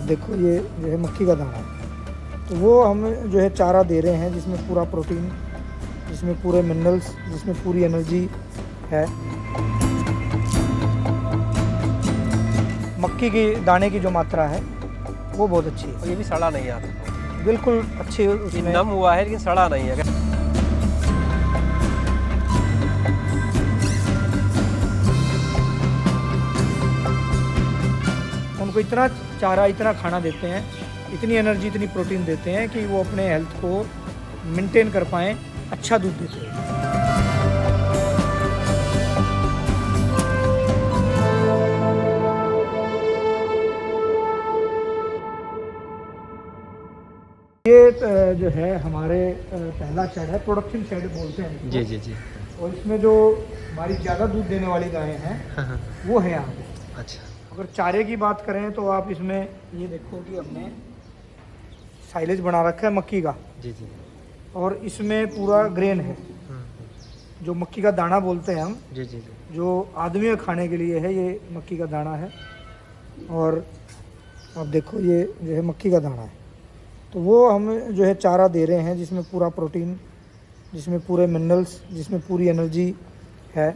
देखो ये जो है मक्की का दाना है, तो वो हम जो है चारा दे रहे हैं जिसमें पूरा प्रोटीन, जिसमें पूरे मिनरल्स, जिसमें पूरी एनर्जी है। मक्की की दाने की जो मात्रा है वो बहुत अच्छी है। और ये भी सड़ा नहीं आता, बिल्कुल अच्छी उसमें नम हुआ है लेकिन सड़ा नहीं है। उनको इतना चारा, इतना खाना देते हैं, इतनी एनर्जी, इतनी प्रोटीन देते हैं कि वो अपने हेल्थ को मेंटेन कर पाएँ, अच्छा दूध देते हैं। ये जो है हमारे पहला शेड है, प्रोडक्शन शेड बोलते हैं इसको। जी जी जी। और इसमें जो हमारी ज़्यादा दूध देने वाली गायें हैं वो है यहाँ पे। अच्छा। अगर चारे की बात करें तो आप इसमें ये देखो कि हमने साइलेज बना रखा है मक्की का। जी जी। और इसमें पूरा ग्रेन है, जो मक्की का दाना बोलते हैं हम। जी जी जी। जो आदमी खाने के लिए है, ये मक्की का दाना है। और आप देखो ये जो है मक्की का दाना है, तो वो हम जो है चारा दे रहे हैं जिसमें पूरा प्रोटीन, जिसमें पूरे मिनरल्स, जिसमें पूरी एनर्जी है।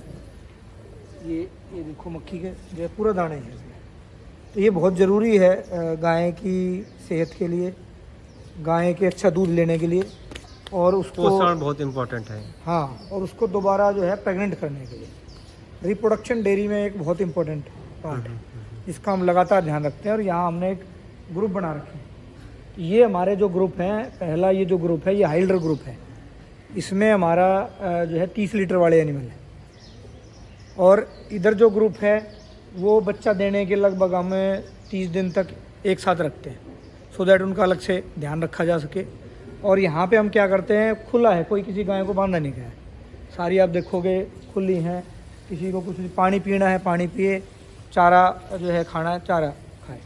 ये देखो मक्की के जो है पूरा दाने हैं इसमें। तो ये बहुत ज़रूरी है गाय की सेहत के लिए, गाय के अच्छा दूध लेने के लिए, और उसको पोषण बहुत इम्पोर्टेंट है। हाँ, और उसको दोबारा जो है प्रेग्नेंट करने के लिए। रिप्रोडक्शन डेयरी में एक बहुत इम्पोर्टेंट पार्ट है, जिसका हम लगातार ध्यान रखते हैं। और यहाँ हमने एक ग्रुप बना रखे हैं। ये हमारे जो ग्रुप हैं, पहला ये जो ग्रुप है ये हाइल्डर ग्रुप है। इसमें हमारा जो है 30 लीटर वाले एनिमल है। और इधर जो ग्रुप है वो बच्चा देने के लगभग हम 30 दिन तक एक साथ रखते हैं, सो दैट उनका अलग से ध्यान रखा जा सके। और यहाँ पे हम क्या करते हैं, खुला है, कोई किसी गाय को बांधा नहीं गया है, सारी आप देखोगे खुली हैं। किसी को कुछ पानी पीना है पानी पिए, चारा जो है खाना है चारा खाए।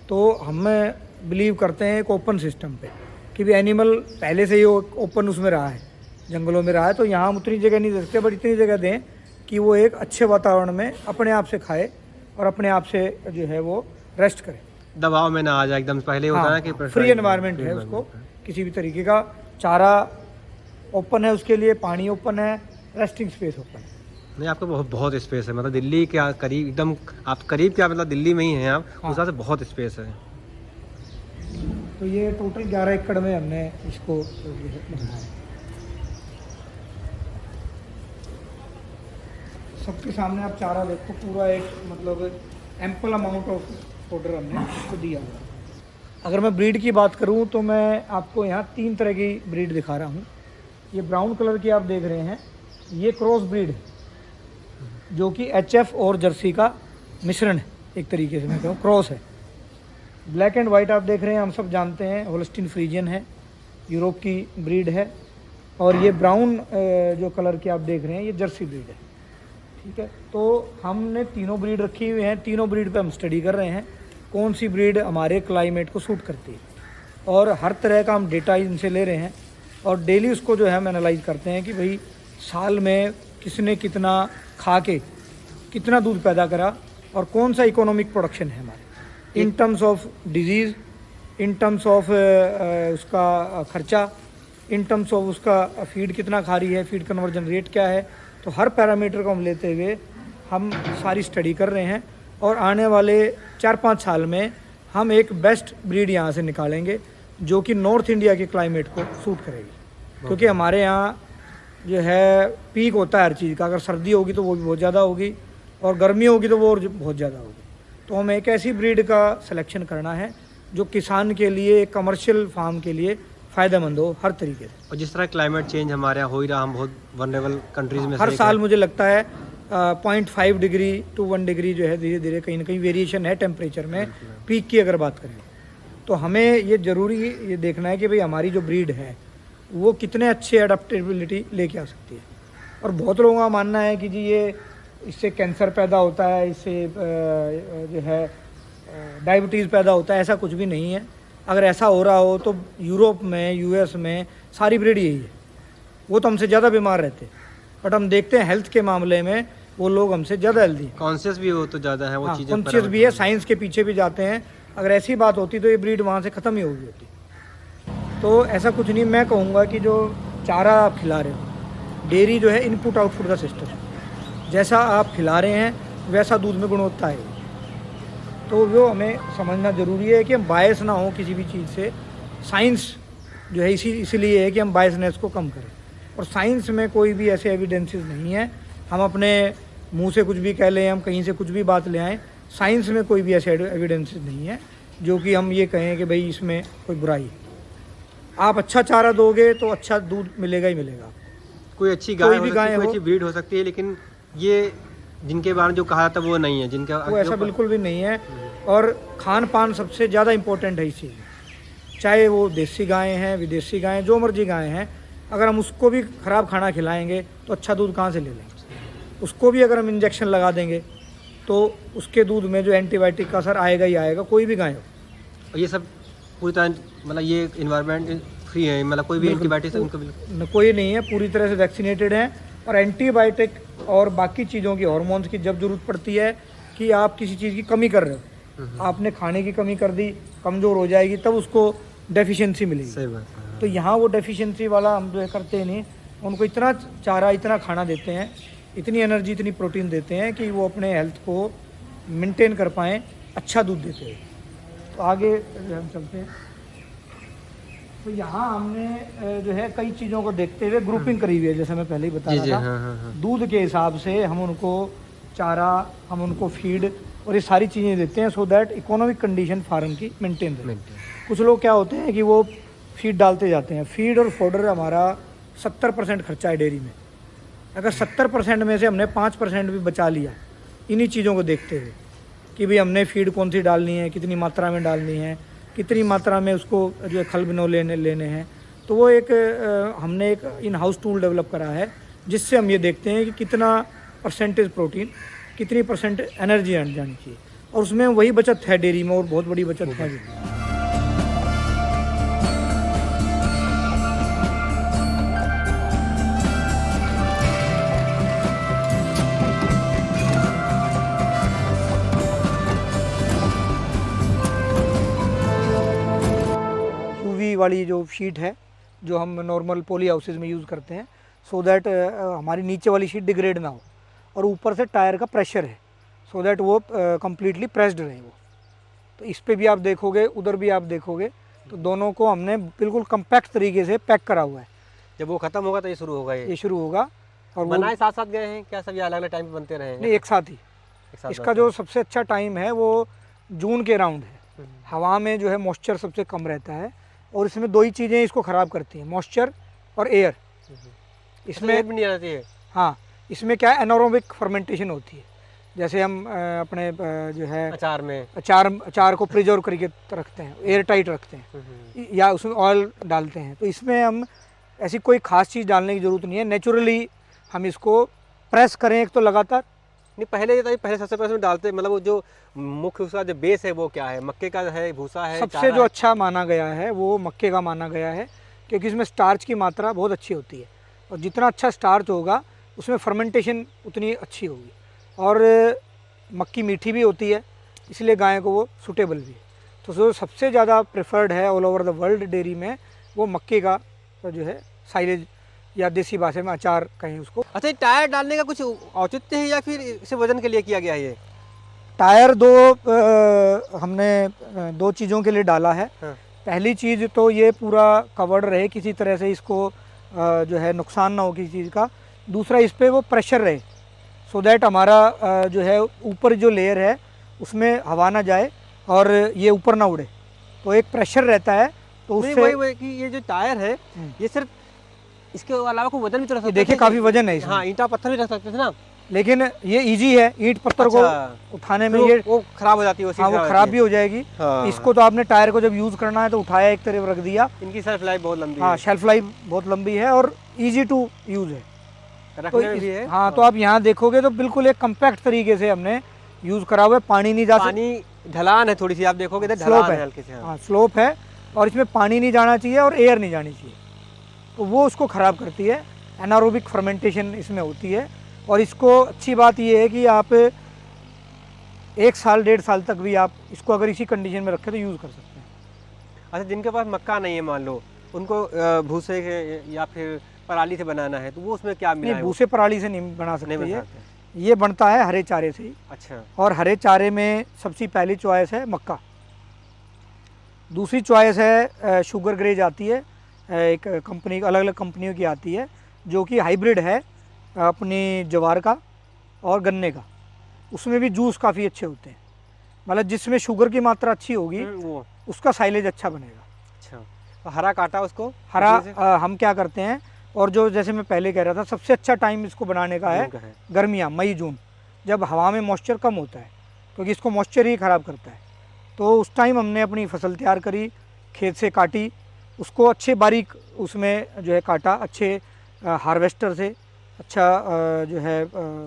तो हमें बिलीव करते हैं एक ओपन सिस्टम पे कि भी एनिमल पहले से ही ओपन उसमें रहा है, जंगलों में रहा है। तो यहाँ हम उतनी जगह नहीं दे सकते, बट इतनी जगह दें कि वो एक अच्छे वातावरण में अपने आप से खाए और अपने आप से जो है वो रेस्ट करे, दबाव में ना आ जाए एकदम। पहले होता है कि फ्री एनवायरनमेंट है उसको, किसी भी तरीके का चारा ओपन है उसके लिए, पानी ओपन है, रेस्टिंग स्पेस ओपन है। नहीं, आपको बहुत बहुत स्पेस है, मतलब दिल्ली के करीब एकदम, आप करीब क्या मतलब दिल्ली में ही हैं आप, उस हिसाब से बहुत स्पेस है। तो ये टोटल 11 एकड़ में हमने इसको बनाया है। सबके सामने आप चारा देखो, पूरा एक मतलब एम्पल अमाउंट ऑफ पाउडर हमने इसको दिया हुआ। अगर मैं ब्रीड की बात करूं तो मैं आपको यहाँ 3 तरह की ब्रीड दिखा रहा हूँ। ये ब्राउन कलर की आप देख रहे हैं, ये क्रॉस ब्रीड है, जो कि HF और जर्सी का मिश्रण है, एक तरीके से मैं कहूँ क्रॉस है। ब्लैक एंड वाइट आप देख रहे हैं, हम सब जानते हैं होल्स्टीन फ्रीजियन है, यूरोप की ब्रीड है। और ये ब्राउन जो कलर की आप देख रहे हैं ये जर्सी ब्रीड है, ठीक है। तो हमने तीनों ब्रीड रखी हुई हैं, तीनों ब्रीड पे हम स्टडी कर रहे हैं कौन सी ब्रीड हमारे क्लाइमेट को सूट करती है। और हर तरह का हम डेटा इनसे ले रहे हैं और डेली उसको जो है हम एनालाइज करते हैं कि भाई साल में किसने कितना खा के कितना दूध पैदा करा और कौन सा इकोनॉमिक प्रोडक्शन है हमारे, in terms of disease, in terms of उसका खर्चा, इन टर्म्स ऑफ उसका फीड कितना खा रही है, फीड कन्वर्जन रेट क्या है। तो हर पैरामीटर को हम लेते हुए हम सारी स्टडी कर रहे हैं और आने वाले 4-5 साल में हम एक बेस्ट ब्रीड यहाँ से निकालेंगे जो कि नॉर्थ इंडिया के क्लाइमेट को सूट करेगी। क्योंकि हमारे यहाँ जो है पीक होता है हर चीज़ का, अगर सर्दी होगी तो वो भी बहुत ज़्यादा होगी और गर्मी होगी तो वो और बहुत ज़्यादा होगी। तो हमें एक ऐसी ब्रीड का सिलेक्शन करना है जो किसान के लिए, कमर्शियल फार्म के लिए फ़ायदेमंद हो हर तरीके से। और जिस तरह क्लाइमेट चेंज हमारे यहाँ हो ही रहा, हम बहुत वनरेबल कंट्रीज में हर साल मुझे लगता है 0.5 डिग्री टू 1 डिग्री जो है धीरे धीरे कहीं ना कहीं वेरिएशन है टेम्परेचर में, पीक की अगर बात करें। तो हमें ये ज़रूरी ये देखना है कि भाई हमारी जो ब्रीड है वो कितने अच्छे अडेप्टेबिलिटी लेके आ सकती है। और बहुत लोगों का मानना है कि जी ये इससे कैंसर पैदा होता है, इससे जो है डायबिटीज़ पैदा होता है। ऐसा कुछ भी नहीं है। अगर ऐसा हो रहा हो तो यूरोप में, यूएस में सारी ब्रीड यही है, वो तो हमसे ज़्यादा बीमार रहते हैं, बट हम देखते हैं हेल्थ के मामले में वो लोग हमसे ज़्यादा हेल्दी, कॉन्शियस भी हो तो ज़्यादा है वो चीज़ें, कॉन्शियस भी है, साइंस के पीछे भी जाते हैं अगर ऐसी बात होती तो ये ब्रीड वहाँ से ख़त्म ही हो गई होती। तो ऐसा कुछ नहीं, मैं कहूँगा कि जो चारा आप खिला रहे हो, डेयरी जो है इनपुट आउटपुट का सिस्टम है, जैसा आप खिला रहे हैं वैसा दूध में गुणवत्ता है। तो वो हमें समझना ज़रूरी है कि हम बायस ना हो किसी भी चीज़ से। साइंस जो है इसीलिए है कि हम बायसनेस को कम करें, और साइंस में कोई भी ऐसे एविडेंसेस नहीं है हम अपने मुंह से कुछ भी कह लें, हम कहीं से कुछ भी बात ले आएँ। साइंस में कोई भी ऐसे एविडेंसेस नहीं है जो कि हम ये कहें कि भाई इसमें कोई बुराई है। आप अच्छा चारा दोगे तो अच्छा दूध मिलेगा ही मिलेगा। कोई अच्छी गाय कोई हो भी सकती है, गाय कोई हो। अच्छी ब्रीड हो सकती है, लेकिन ये जिनके बारे में जो कहा था वो नहीं है, जिनका वो ऐसा बिल्कुल भी नहीं है। और खान पान सबसे ज़्यादा इम्पोर्टेंट है इस चीज़ में, चाहे वो देसी गायें हैं, विदेशी गायें, जो मर्जी गायें हैं, अगर हम उसको भी ख़राब खाना खिलाएंगे तो अच्छा दूध कहाँ से ले लेंगे। उसको भी अगर हम इंजेक्शन लगा देंगे तो उसके दूध में जो एंटीबायोटिक का असर आएगा ही आएगा, कोई भी गाय हो। और ये सब पूरी तरह मतलब ये इन्वायरमेंट फ्री है, मतलब कोई भी एंटीबायोटिक से उनको बिल्कुल कोई नहीं है, पूरी तरह से वैक्सीनेटेड हैं। और एंटीबायोटिक और बाकी चीज़ों की, हार्मोन्स की जब ज़रूरत पड़ती है कि आप किसी चीज़ की कमी कर रहे हो, आपने खाने की कमी कर दी, कमज़ोर हो जाएगी, तब उसको डेफिशिएंसी मिलेगी। सही बात है। तो यहाँ वो डेफिशिएंसी वाला हम जो है करते नहीं, उनको इतना चारा, इतना खाना देते हैं, इतनी एनर्जी, इतनी प्रोटीन देते हैं कि वो अपने हेल्थ को मेंटेन कर पाएँ, अच्छा दूध देते हैं। तो आगे हम चलते हैं। तो यहाँ हमने जो है कई चीज़ों को देखते हुए ग्रुपिंग करी हुई है, जैसे मैं पहले ही बता रहा था। हाँ। दूध के हिसाब से हम उनको चारा, हम उनको फीड और ये सारी चीज़ें देते हैं, so that economic condition firm की मेंटेन रहे। कुछ लोग क्या होते हैं कि वो फीड डालते जाते हैं। फीड और फोडर हमारा 70% खर्चा है डेयरी में। अगर 70% में से हमने 5% भी बचा लिया इन्हीं चीज़ों को देखते हुए कि भाई हमने फीड कौन सी डालनी है, कितनी मात्रा में डालनी है, कितनी मात्रा में उसको जो है खल बिनौ लेने हैं, तो वो एक हमने एक इन हाउस टूल डेवलप करा है जिससे हम ये देखते हैं कि कितना परसेंटेज प्रोटीन, कितनी परसेंट एनर्जी जानी चाहिए, और उसमें वही बचत है डेयरी में, और बहुत बड़ी बचत है। वाली जो शीट है जो हम नॉर्मल पॉली हाउसेज में यूज़ करते हैं, सो दैट हमारी नीचे वाली शीट डिग्रेड ना हो, और ऊपर से टायर का प्रेशर है सो दैट वो कम्प्लीटली प्रेस्ड रहे वो। तो इस पे भी आप देखोगे, उधर भी आप देखोगे, तो दोनों को हमने बिल्कुल कम्पैक्ट तरीके से पैक करा हुआ है। जब वो खत्म होगा तो ये शुरू होगा, ये शुरू होगा। और बनाए साथ साथ गए हैं क्या, सब ये अलग अलग टाइम पे बनते रहे हैं? नहीं, एक साथ ही। इसका जो सबसे अच्छा टाइम है वो जून के राउंड है। हवा में जो है मॉइस्चर सबसे कम रहता है, और इसमें दो ही चीज़ें इसको ख़राब करती हैं, मॉइस्चर और एयर। इसमें भी नहीं आती है। हाँ, इसमें क्या है, एनारोबिक फर्मेंटेशन होती है। जैसे हम अपने जो है अचार को प्रिजर्व करके रखते हैं, एयर टाइट रखते हैं, या उसमें ऑयल डालते हैं, तो इसमें हम ऐसी कोई ख़ास चीज़ डालने की ज़रूरत नहीं है। नेचुरली हम इसको प्रेस करें एक तो लगातार। नहीं, पहले सबसे पहले डालते, मतलब वो जो मुख्य उसका जो बेस है वो क्या है, मक्के का है, भूसा है? सबसे जो अच्छा माना गया है वो मक्के का माना गया है, क्योंकि इसमें स्टार्च की मात्रा बहुत अच्छी होती है, और जितना अच्छा स्टार्च होगा उसमें फर्मेंटेशन उतनी अच्छी होगी, और मक्की मीठी भी होती है, इसलिए गाय को वो सूटेबल भी है। तो जो सबसे ज़्यादा प्रेफर्ड है all over the world dairy में, वो मक्के का जो है साइलेज, या देसी भाषा में अचार कहें उसको। अच्छा, टायर डालने का कुछ औचित्य है या फिर इसे वजन के लिए किया गया है? ये टायर हमने दो चीज़ों के लिए डाला है। पहली चीज़ तो ये पूरा कवर्ड रहे, किसी तरह से इसको जो है नुकसान ना हो किसी चीज़ का। दूसरा, इस पर वो प्रेशर रहे, सो दैट हमारा जो है ऊपर जो लेयर है उसमें हवा ना जाए और ये ऊपर ना उड़े, तो एक प्रेशर रहता है। तो उससे वही कि ये जो टायर है ये सिर्फ, इसके अलावा कोई वजन भी तो रख सकते हैं? देखिए काफ़ी वजन है इसमें। हाँ, ईंटा पत्थर भी रख सकते थे ना, लेकिन ये इजी है ईंट पत्थर को उठाने में। ये वो खराब हो जाती है, हाँ, वो खराब भी हो जाएगी। इसको तो आपने टायर को जब यूज़ करना है तो उठाया, एक तरफ रख दिया। इनकी शेल्फ लाइफ बहुत लंबी है। हाँ, शेल्फ लाइफ बहुत लंबी है और इजी टू यूज़ है, रखने में भी है। हाँ, तो आप यहाँ देखोगे तो बिल्कुल एक कम्पैक्ट तरीके से हमने यूज़ करा हुआ है। पानी नहीं जा, पानी ढलान है थोड़ी सी, आप देखोगे इधर ढलान है हल्की सी। हाँ, स्लोप है, और इसमें पानी नहीं जाना चाहिए और एयर नहीं जानी चाहिए, तो वो उसको ख़राब करती है। एनारोबिक फर्मेंटेशन इसमें होती है। और इसको अच्छी बात ये है कि आप 1 साल 1.5 साल तक भी आप इसको अगर इसी कंडीशन में रखें तो यूज़ कर सकते हैं। अच्छा, जिनके पास मक्का नहीं है मान लो, उनको भूसे के या फिर पराली से बनाना है, तो वो उसमें क्या नहीं, मिलाएं? वो भूसे पराली से नहीं बना नहीं सकते बना ये। सकते। ये बनता है हरे चारे से ही, अच्छा। और हरे चारे में सबसे पहली चॉइस है मक्का। दूसरी चॉइस है शुगर ग्रेज आती है, एक कंपनी, अलग अलग कंपनियों की आती है, जो कि हाइब्रिड है अपनी ज्वार का और गन्ने का। उसमें भी जूस काफ़ी अच्छे होते हैं, मतलब जिसमें शुगर की मात्रा अच्छी होगी वो उसका साइलेज अच्छा बनेगा। अच्छा, तो हरा काटा उसको हरा मछली से? हम क्या करते हैं, और जो जैसे मैं पहले कह रहा था, सबसे अच्छा टाइम इसको बनाने का है जून का है। गर्मियाँ, मई जून, जब हवा में मॉइस्चर कम होता है, क्योंकि इसको मॉइस्चर ही ख़राब करता है। तो उस टाइम हमने अपनी फसल तैयार करी, खेत से काटी, उसको अच्छे बारीक उसमें जो है काटा, अच्छे हार्वेस्टर से, अच्छा जो है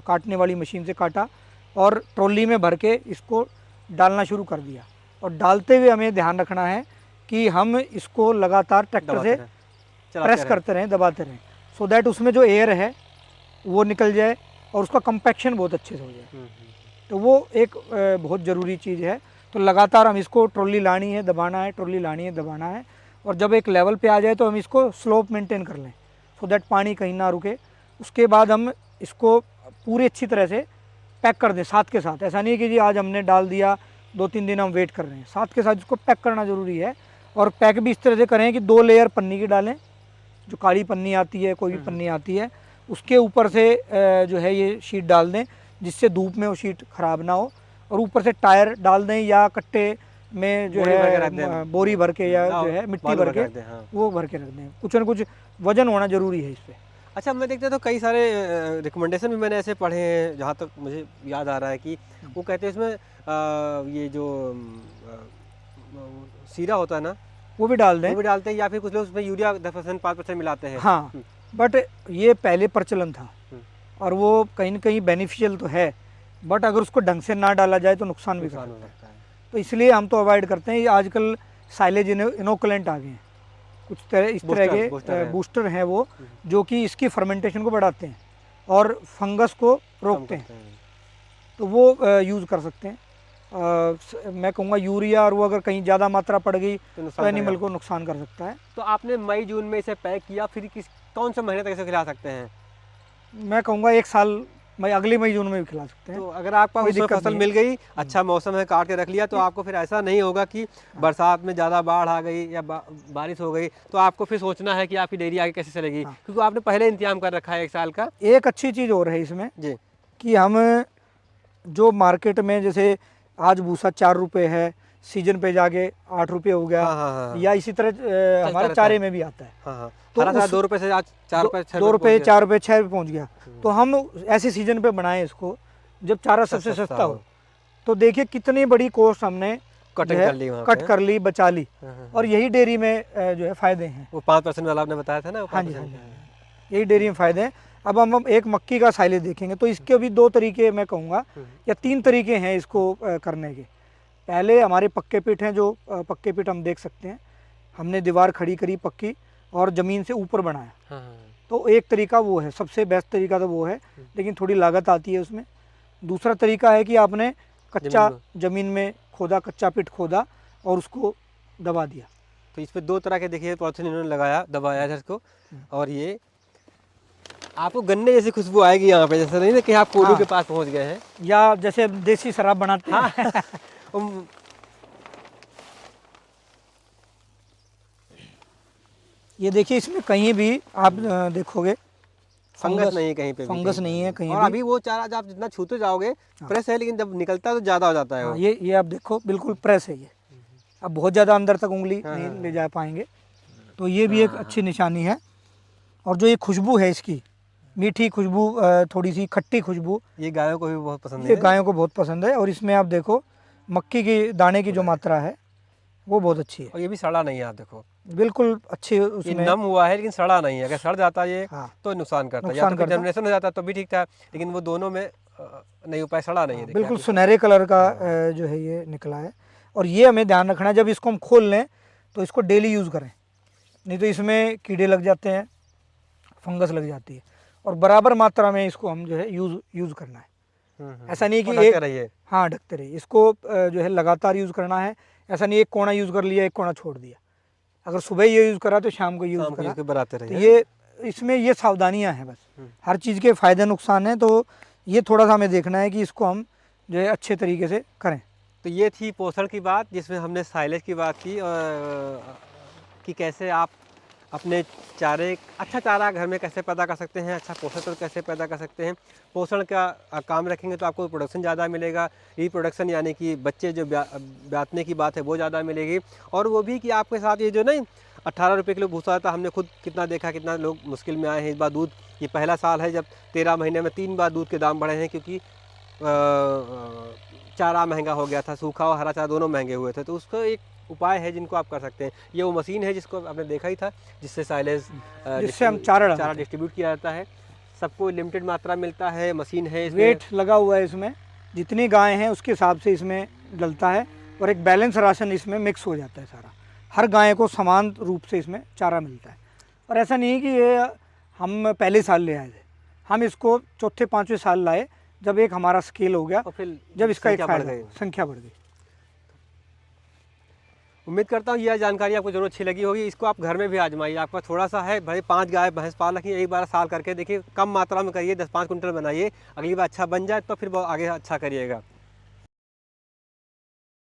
काटने वाली मशीन से काटा, और ट्रॉली में भर के इसको डालना शुरू कर दिया। और डालते हुए हमें ध्यान रखना है कि हम इसको लगातार ट्रैक्टर दबाते से रहे, चलाते प्रेस रहे। करते रहें, दबाते रहें, सो दैट उसमें जो एयर है वो निकल जाए और उसका कंपैक्शन बहुत अच्छे से हो जाए। तो वो एक बहुत ज़रूरी चीज़ है। तो लगातार हम इसको, ट्रॉली लानी है, दबाना है, ट्रॉली लानी है, दबाना है, और जब एक लेवल पे आ जाए तो हम इसको स्लोप मेंटेन कर लें, सो दैट पानी कहीं ना रुके। उसके बाद हम इसको पूरी अच्छी तरह से पैक कर दें साथ के साथ। ऐसा नहीं है कि जी आज हमने डाल दिया, 2-3 दिन हम वेट कर रहे हैं, साथ के साथ इसको पैक करना ज़रूरी है। और पैक भी इस तरह से करें कि 2 लेयर पन्नी की डालें, जो काली पन्नी आती है, कोई भी पन्नी आती है, उसके ऊपर से जो है ये शीट डाल दें, जिससे धूप में वो शीट ख़राब ना हो। और ऊपर से टायर डाल दें, या कट्टे में जो बोरी भर के रख है दें, बोरी भर के, या ना जो है मिट्टी बालू भर के, रख दें, हाँ। वो भर के रख दें। कुछ न कुछ वजन होना ज़रूरी है इस पर। अच्छा, मैं देखता तो कई सारे रिकमेंडेशन भी मैंने ऐसे पढ़े हैं, जहाँ तक मुझे याद आ रहा है कि वो कहते हैं इसमें ये जो सीरा होता है ना, वो भी डाल वो दें। भी डालते हैं, या फिर कुछ लोग उसमें यूरिया 10% 5% मिलाते हैं। हाँ, बट ये पहले प्रचलन था, हम्म, और वो कहीं न कहीं बेनिफिशियल तो है, बट अगर उसको ढंग से ना डाला जाए तो नुकसान भी कर नुकसान हो सकता है। सकता है। तो इसलिए हम तो अवॉइड करते हैं। ये आजकल साइलेज इनोकुलेंट आ गए हैं, कुछ तरह इस तरह बूस्टर बूस्टर के है। बूस्टर हैं वो, जो कि इसकी फर्मेंटेशन को बढ़ाते हैं और फंगस को कम रोकते हैं। करते हैं। तो वो यूज़ कर सकते हैं। मैं कहूँगा यूरिया, और वो अगर कहीं ज़्यादा मात्रा पड़ गई तो तो नुकसान एनिमल करेगा। को नुकसान कर सकता है। तो आपने मई जून में इसे पैक किया, फिर कौन से महीने तक इसे खिला सकते हैं? मैं कहूँगा 1 साल, अगले मई जून में भी खिला सकते हैं, तो अगर आपका कोई उसमें दिक्कत फसल नहीं है। मिल गई, अच्छा मौसम है, काट के रख लिया, तो आपको फिर ऐसा नहीं होगा कि बरसात में ज़्यादा बाढ़ आ गई या बारिश हो गई, तो आपको फिर सोचना है कि आपकी डेयरी आगे कैसे चलेगी, हाँ। क्योंकि आपने पहले इंतजाम कर रखा है 1 साल का। एक अच्छी चीज़ और है इसमें, जी। कि हम जो मार्केट में, जैसे आज भूसा 4 रुपये है, सीजन पे जाके 8 रुपये हो गया, हाँ, हाँ, हाँ, हाँ। या इसी तरह हमारे रहता चारे है। में भी आता है। हाँ, हाँ। तो हरा चारा उस 2 रुपये से आज 4 रुपये 6 दो रुपये रुपये, पहुँच 4 रुपये, 6 रुपये पहुँच गया। तो हम ऐसे सीजन पे बनाएं इसको जब चारा सबसे सस्ता सस्ता हो। हो। तो देखिए कितनी बड़ी कॉस्ट हमने जो कटिंग है कर ली वहाँ कट पे। कर ली, बचा ली। हाँ, हाँ, और यही डेयरी में जो है फ़ायदे हैं। वो 5% वाला आपने बताया था ना, वो हाँ जी, 5%। हाँ जी, यही डेयरी में फ़ायदे हैं। अब हम एक मक्की का साइलेज देखेंगे, तो इसके भी 2 तरीके मैं कहूँगा, या 3 तरीके हैं इसको करने के। पहले हमारे पक्के पिट हैं, जो पक्के पिट हम देख सकते हैं, हमने दीवार खड़ी करी पक्की और ज़मीन से ऊपर बनाया। हाँ, हाँ। तो एक तरीका वो है, सबसे बेस्ट तरीका तो वो है, लेकिन थोड़ी लागत आती है उसमें। दूसरा तरीका है कि आपने कच्चा ज़मीन में खोदा, कच्चा पिट खोदा और उसको दबा दिया। तो इस पे 2 तरह के देखिए पॉलिथीन इन्होंने लगाया, दबाया है इसको, और ये आपको गन्ने जैसी खुशबू आएगी यहाँ पे, जैसे नहीं ना कि आप कोल्हू के पास पहुँच गए हैं। या जैसे देसी शराब बनाते हैं। हाँ। ये देखिए, इसमें कहीं भी आप देखोगे फंगस नहीं है कहीं पे भी, फंगस नहीं है कहीं और भी। अभी वो चारा आप जितना छूते जाओगे फ्रेश है, लेकिन जब निकलता है तो ज़्यादा हो जाता है हाँ, वो। ये आप देखो बिल्कुल प्रेस है ये। अब बहुत ज़्यादा अंदर तक उंगली हाँ, नहीं हाँ, ले जा पाएंगे। तो ये भी एक अच्छी निशानी है। और जो ये खुशबू है इसकी, मीठी खुशबू, थोड़ी सी खट्टी खुशबू, ये गायों को भी बहुत पसंद ये है। गायों को बहुत पसंद है। और इसमें आप देखो मक्की की दाने की जो मात्रा है वो बहुत अच्छी है, और ये भी सड़ा नहीं है, आप देखो बिल्कुल अच्छी ये उसमें। नम हुआ है लेकिन सड़ा नहीं है। अगर सड़ जाता ये हाँ, तो नुकसान करता, या नुकसान तो फिर करता। जनरेशन हो जाता तो भी ठीक था, लेकिन वो दोनों में नहीं उपाय, सड़ा नहीं है। देखिए बिल्कुल आप सुनहरे कलर का जो है ये निकला है। और ये हमें ध्यान रखना है, जब इसको हम खोल लें तो इसको डेली यूज़ करें, नहीं तो इसमें कीड़े लग जाते हैं, फंगस लग जाती है। और बराबर मात्रा में इसको हम जो है यूज़ करना है। ऐसा नहीं कि और ढकते एक रहिए। हाँ ढकते रहिए इसको, जो है लगातार यूज़ करना है। ऐसा नहीं एक कोना यूज़ कर लिया एक कोना छोड़ दिया, अगर सुबह ये यूज़ करा तो शाम को यूज़ शाम को करा। इसको बनाते तो रहिए। ये इसमें ये सावधानियां हैं बस। हर चीज़ के फ़ायदे नुकसान हैं, तो ये थोड़ा सा हमें देखना है कि इसको हम जो है अच्छे तरीके से करें। तो ये थी पोषण की बात, जिसमें हमने साइलेज की बात की और कि कैसे आप अपने चारे, अच्छा चारा घर में कैसे पैदा कर सकते हैं, अच्छा पोषण तत्व कैसे पैदा कर सकते हैं। पोषण का काम रखेंगे तो आपको प्रोडक्शन ज़्यादा मिलेगा, रिप्रोडक्शन यानी कि बच्चे जो ब्यातने की बात है वो ज़्यादा मिलेगी। और वो भी कि आपके साथ ये जो नहीं 18 रुपये किलो भूसा था, हमने खुद कितना देखा, कितना लोग मुश्किल में आए हैं। इस बार दूध, ये पहला साल है जब 13 महीने में 3 बार दूध के दाम बढ़े हैं, क्योंकि चारा महंगा हो गया था, सूखा और हरा चारा दोनों महंगे हुए थे। तो उसका एक उपाय है जिनको आप कर सकते हैं। ये वो मशीन है जिसको आपने देखा ही था, जिससे साइलेज जिससे हम चारा चारा डिस्ट्रीब्यूट किया जाता है। सबको लिमिटेड मात्रा मिलता है, मशीन है, वेट लगा हुआ है इसमें, जितनी गाय हैं उसके हिसाब से इसमें डलता है और एक बैलेंस राशन इसमें मिक्स हो जाता है सारा। हर गाय को समान रूप से इसमें चारा मिलता है। और ऐसा नहीं है कि ये हम पहले साल ले आए थे, हम इसको चौथे पाँचवें साल लाए, जब एक हमारा स्केल हो गया, और फिर जब इसका एक संख्या बढ़ फायदा गई। संख्या बढ़ गई। उम्मीद करता हूँ यह जानकारी आपको जरूर अच्छी लगी होगी। इसको आप घर में भी आजमाइए। आपका थोड़ा सा है भाई, 5 गाय भैंस पाल रखिए, एक बार साल करके देखिए, कम मात्रा में करिए, 10-5 कुंटल बनाइए। अगली बार अच्छा बन जाए तो फिर वो आगे अच्छा करिएगा।